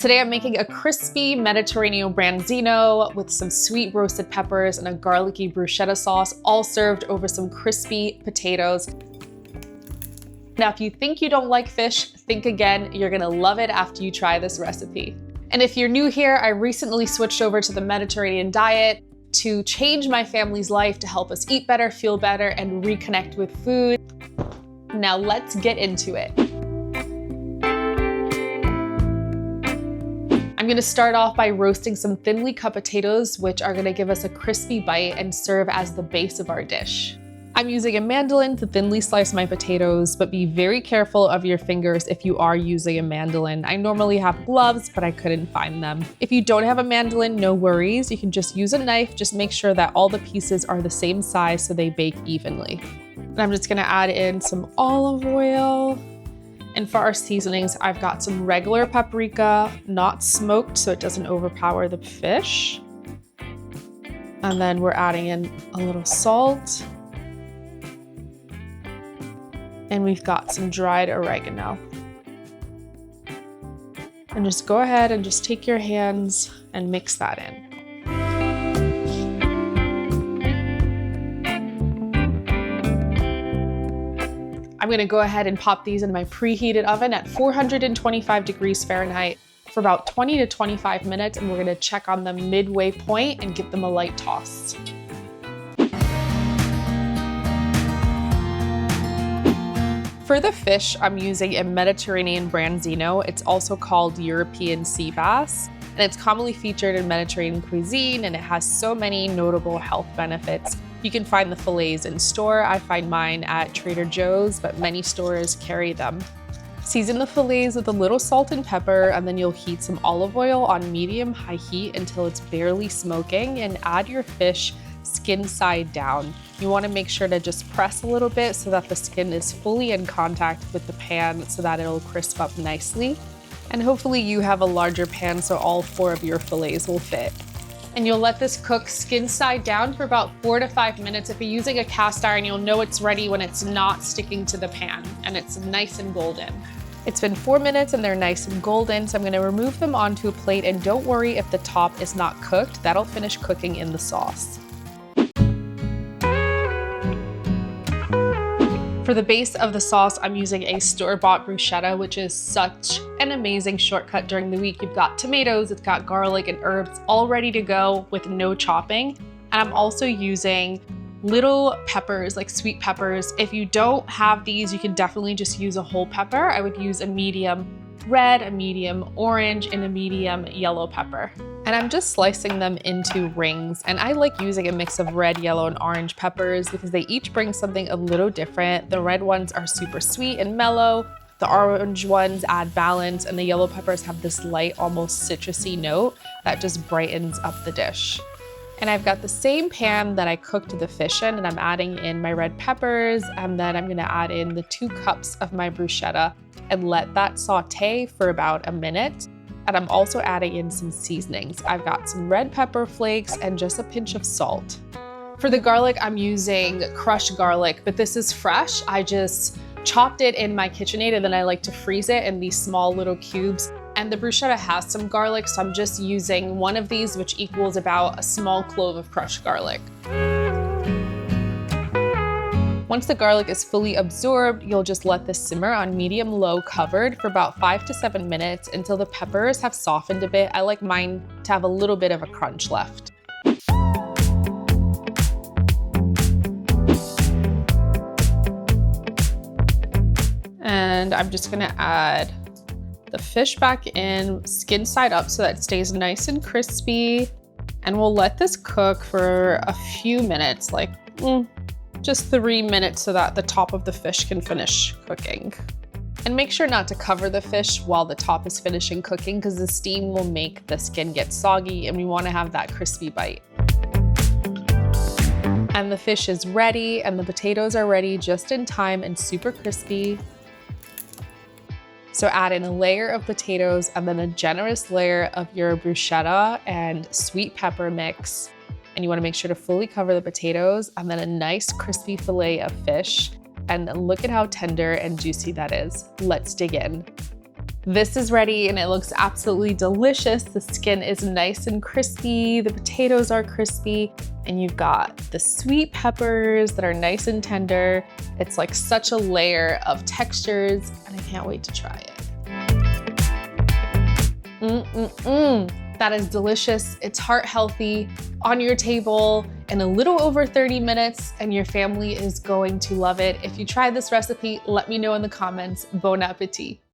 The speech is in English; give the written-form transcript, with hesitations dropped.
Today I'm making a crispy Mediterranean Branzino with some sweet roasted peppers and a garlicky bruschetta sauce, all served over some crispy potatoes. Now, if you think you don't like fish, think again. You're gonna love it after you try this recipe. And if you're new here, I recently switched over to the Mediterranean diet to change my family's life, to help us eat better, feel better, and reconnect with food. Now let's get into it. I'm gonna start off by roasting some thinly cut potatoes, which are gonna give us a crispy bite and serve as the base of our dish. I'm using a mandolin to thinly slice my potatoes, but be very careful of your fingers if you are using a mandolin. I normally have gloves, but I couldn't find them. If you don't have a mandolin, no worries. You can just use a knife. Just make sure that all the pieces are the same size so they bake evenly. And I'm just gonna add in some olive oil. And for our seasonings, I've got some regular paprika, not smoked so it doesn't overpower the fish. And then we're adding in a little salt. And we've got some dried oregano. And just go ahead and just take your hands and mix that in. I'm gonna go ahead and pop these in my preheated oven at 425 degrees Fahrenheit for about 20 to 25 minutes, and we're gonna check on them midway point and give them a light toss. For the fish, I'm using a Mediterranean Branzino. It's also called European sea bass, and it's commonly featured in Mediterranean cuisine, and it has so many notable health benefits. You can find the fillets in store. I find mine at Trader Joe's, but many stores carry them. Season the fillets with a little salt and pepper, and then you'll heat some olive oil on medium-high heat until it's barely smoking, and add your fish skin side down. You want to make sure to just press a little bit so that the skin is fully in contact with the pan so that it'll crisp up nicely. And hopefully you have a larger pan so all 4 of your fillets will fit. And you'll let this cook skin side down for about 4 to 5 minutes. If you're using a cast iron, you'll know it's ready when it's not sticking to the pan and it's nice and golden. It's been 4 minutes and they're nice and golden, so I'm gonna remove them onto a plate, and don't worry if the top is not cooked. That'll finish cooking in the sauce. For the base of the sauce, I'm using a store-bought bruschetta, which is such an amazing shortcut during the week. You've got tomatoes, it's got garlic and herbs all ready to go with no chopping. And I'm also using little peppers, like sweet peppers. If you don't have these, you can definitely just use a whole pepper. I would use a medium red, a medium orange, and a medium yellow pepper. And I'm just slicing them into rings. And I like using a mix of red, yellow, and orange peppers because they each bring something a little different. The red ones are super sweet and mellow. The orange ones add balance, and the yellow peppers have this light, almost citrusy note that just brightens up the dish. And I've got the same pan that I cooked the fish in, and I'm adding in my red peppers, and then I'm gonna add in the 2 cups of my bruschetta and let that saute for about a minute. And I'm also adding in some seasonings. I've got some red pepper flakes and just a pinch of salt. For the garlic, I'm using crushed garlic, but this is fresh. I just chopped it in my KitchenAid, and then I like to freeze it in these small little cubes. And the bruschetta has some garlic, so I'm just using 1 of these, which equals about a small clove of crushed garlic. Once the garlic is fully absorbed, you'll just let this simmer on medium-low covered for about 5 to 7 minutes until the peppers have softened a bit. I like mine to have a little bit of a crunch left. And I'm just gonna add the fish back in, skin side up so that it stays nice and crispy. And we'll let this cook for a few minutes, like just 3 minutes, so that the top of the fish can finish cooking. And make sure not to cover the fish while the top is finishing cooking, because the steam will make the skin get soggy and we want to have that crispy bite. And the fish is ready and the potatoes are ready just in time and super crispy. So add in a layer of potatoes and then a generous layer of your bruschetta and sweet pepper mix. And you want to make sure to fully cover the potatoes, and then a nice crispy fillet of fish. And look at how tender and juicy that is. Let's dig in. This is ready and it looks absolutely delicious. The skin is nice and crispy, the potatoes are crispy, and you've got the sweet peppers that are nice and tender. It's like such a layer of textures, and I can't wait to try it. That is delicious. It's heart healthy, on your table in a little over 30 minutes, and your family is going to love it. If you try this recipe, let me know in the comments. Bon appetit.